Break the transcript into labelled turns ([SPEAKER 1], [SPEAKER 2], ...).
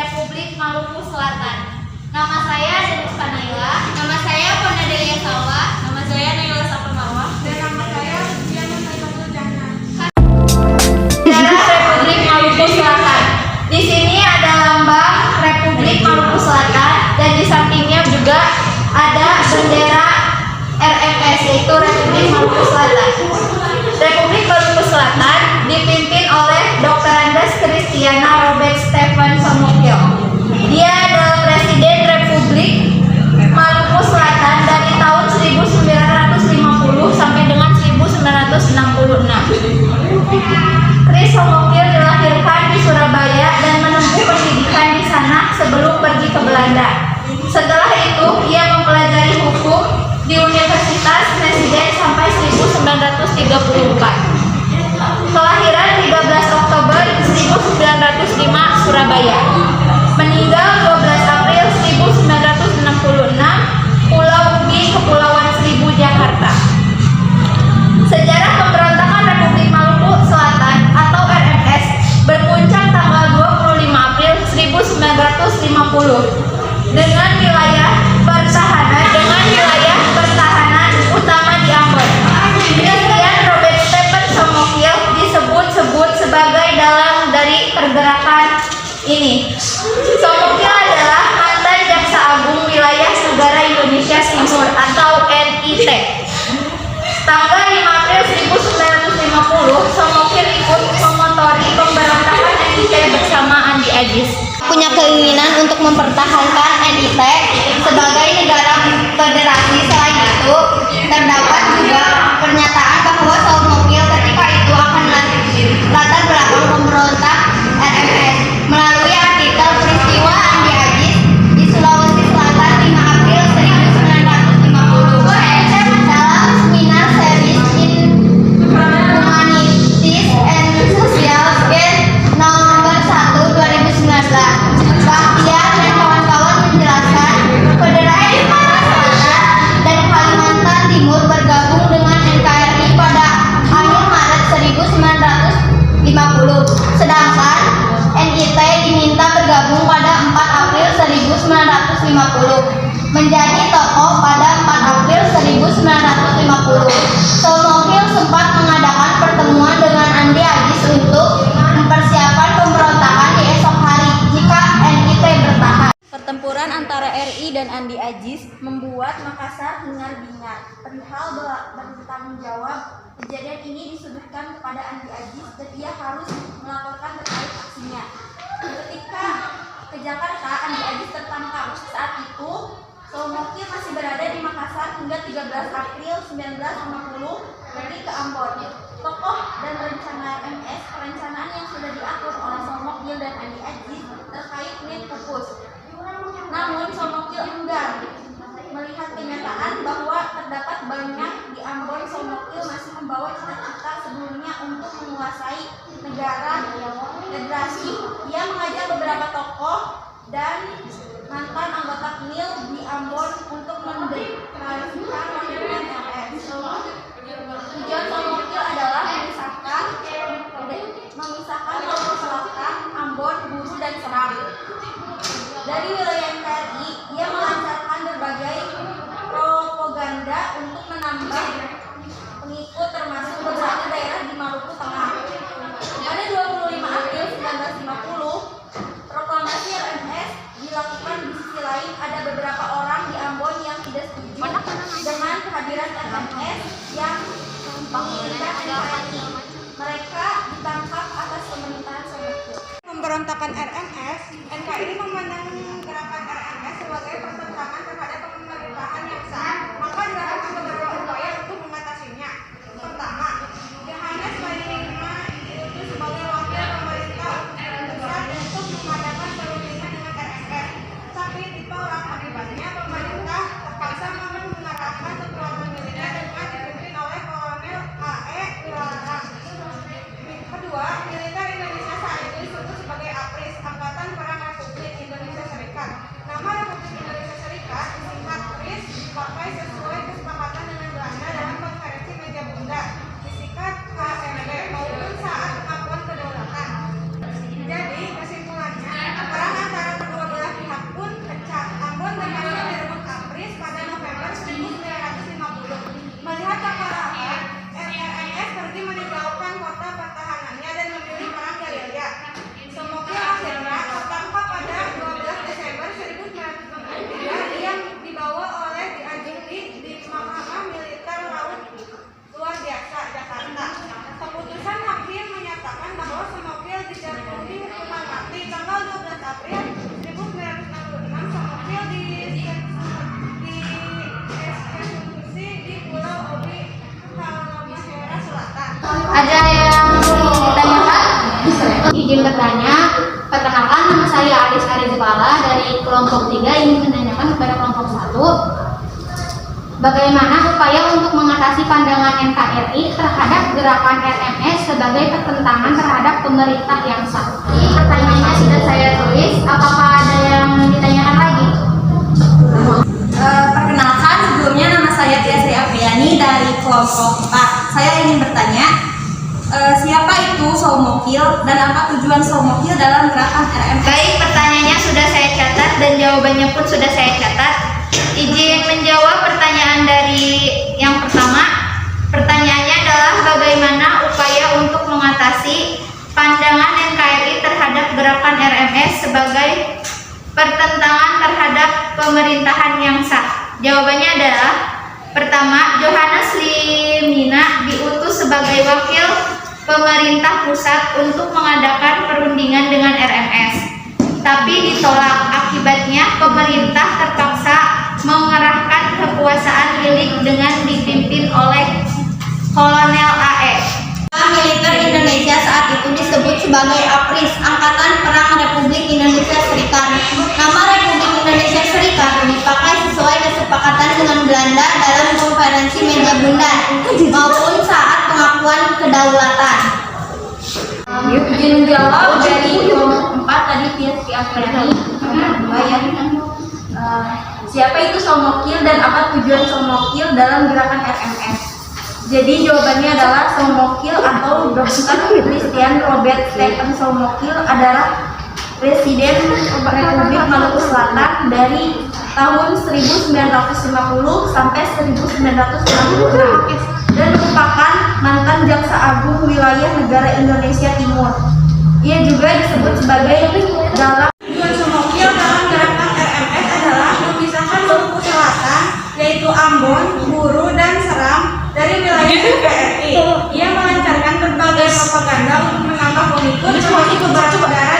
[SPEAKER 1] Republik Maluku Selatan. Nama saya Denuska Naila. Nama saya Pona Delia Salwa.
[SPEAKER 2] Nama saya Naila Saparmarwa.
[SPEAKER 3] Dan nama saya Diana Maimunah Jana.
[SPEAKER 1] Negara Republik Maluku Selatan. Di sini ada lambang Republik Maluku Selatan dan di sampingnya juga ada bendera RMS, yaitu Republik Maluku Selatan. Republik Maluku Selatan dipimpin oleh Dr. Andes Christiana Robert Stephen Somokyo. Dia adalah Presiden Republik Maluku Selatan dari tahun 1950 sampai dengan 1966. Chris Somokyo dilahirkan di Surabaya dan menempuh pendidikan di sana sebelum pergi ke Belanda. Setelah itu, ia mempelajari hukum di Universitas Presiden sampai 1934. Kelahiran 13 Oktober 1905 Surabaya. Meninggal 12 April 1966 Pulau Ubi, Kepulauan Seribu, Jakarta. Sejarah pemberontakan Republik Maluku Selatan atau RMS berpuncak tanggal 25 April 1950 dengan wilayah pertahanan utama di Ambon. Kemudian Robert Stephen Somokyo disebut-sebut sebagai dalang dari pergerakan ini. Somokyo adalah mantan Jaksa Agung Wilayah Negara Indonesia Timur atau NIT. Tanggal 5 April 1950, Somokyo ikut memotori pemberontakan NIT bersama Andi Agis. Punya keinginan untuk mempertahankan NIT sebagai negara federasi. Selain itu, terdapat juga pernyataan bahwa Somokyo ketika itu akan latar belakang pemberontak RMS melalui artikel peristiwa Andi Agis di Sulawesi Selatan 5 April 1950 dalam seminar series in Humanities and Social Science nomor 1 2019. Bahtiar dan kawan-kawan menjelaskan Federasi Sumatera Selatan dan Kalimantan Timur bergabung dengan NKRI pada akhir Maret 1950, sedangkan NIT diminta bergabung pada 4 April 1950, menjadi tokoh pada 4 April 1950. Somokyo sempat mengadakan pertemuan dengan Andi Agis untuk mempersiapkan pemberontakan di esok hari jika NIT bertahan.
[SPEAKER 2] Pertempuran antara RI dan Andi Agis membuat Makassar hingar-bingar. Perihal bertanggung jawab, kejadian ini disuduhkan kepada Andi Agis dan ia harus melaporkan terkait aksinya. Ketika ke Jakarta, Andi Agis tertangkap. Saat itu, Somokyo masih berada di Makassar hingga 13 April 1950 pergi ke Ambon. Tokoh dan rencana RMS, perencanaan yang sudah diatur oleh Somokyo dan Andi Agis terkait NIT pupus. Namun Somokyo enggan melihat kenyataan bahwa terdapat banyak di Ambon. Somokyo masih membawa cita-cita sebelumnya untuk menguasai negara federasi. Ia mengajak beberapa tokoh dan mantan anggota KNIL di Ambon untuk mendeklarasikan monumen RMS. Tujuan Somokyo adalah memisahkan Maluku Selatan, Ambon, Buru, dan Seram. Dari wilayah NKRI, ia melancarkan berbagai propaganda untuk menambah pengikut termasuk beberapa daerah di Maluku Tengah. Pada 25 April 1950, proklamasi RMS dilakukan. Di sisi lain, ada beberapa orang di Ambon yang tidak setuju dengan kehadiran RMS yang menginginkan NKRI. Mereka ditangkap atas pemerintahan Somokyo.
[SPEAKER 3] Pemberontakan RMS, NKRI memandang gerakan RMS sebagai pertentangan terhadap pemerintahan yang sah, maka dilakukan beberapa upaya untuk mengatasinya. Pertama, Yohanes menerima diutus sebagai wakil pemerintah pusat untuk mengadakan perundingan dengan RMS, tapi
[SPEAKER 4] bertanya, perkenalkan nama saya Aris Arizpala dari kelompok 3 ingin menanyakan kepada kelompok 1. Bagaimana upaya untuk mengatasi pandangan NKRI terhadap gerakan RMS sebagai pertentangan terhadap pemerintah yang sah? Pertanyaannya sudah saya tulis, apakah ada yang ditanyakan lagi?
[SPEAKER 2] Perkenalkan, sebelumnya nama saya Tia Sri Apriani dari kelompok 4. Saya ingin bertanya, siapa itu Soumokil dan apa tujuan Soumokil dalam gerakan RMS?
[SPEAKER 1] Baik, pertanyaannya sudah saya catat dan jawabannya pun sudah saya catat. Izin menjawab pertanyaan dari yang pertama. Pertanyaannya adalah bagaimana upaya untuk mengatasi pandangan NKRI terhadap gerakan RMS sebagai pertentangan terhadap pemerintahan yang sah. Jawabannya adalah pertama, Johannes Limina diutus sebagai wakil pemerintah pusat untuk mengadakan perundingan dengan RMS, tapi ditolak. Akibatnya pemerintah terpaksa mengerahkan kekuasaan milik dengan dipimpin oleh Kolonel AE.
[SPEAKER 2] Militer Indonesia saat itu disebut sebagai APRIS, Angkatan Perang Republik Indonesia Serikat. Nama Republik Indonesia Serikat dipakai sesuai kesepakatan dengan Belanda dalam konferensi Meja Bundan maupun saat pengakuan kedaulatan.
[SPEAKER 4] Izin menjawab dari kelompok 4 tadi Tia Sri Apriani. Siapa itu Soumokil dan apa tujuan Soumokil dalam gerakan RMS? Jadi jawabannya adalah Soumokil atau Dr. Christian Robert Stephen Soumokil adalah Presiden Republik Maluku Selatan dari tahun 1950 sampai 1966 dan merupakan mantan Jaksa Agung wilayah negara Indonesia Timur. Ia juga disebut sebagai dalam
[SPEAKER 3] Tujuan Soumokil dalam gerakan RMS adalah memisahkan Maluku Selatan, yaitu Ambon, Buru, dan Seram dari wilayah NKRI. Ia melancarkan berbagai propaganda untuk menambah pengikut termasuk beberapa negara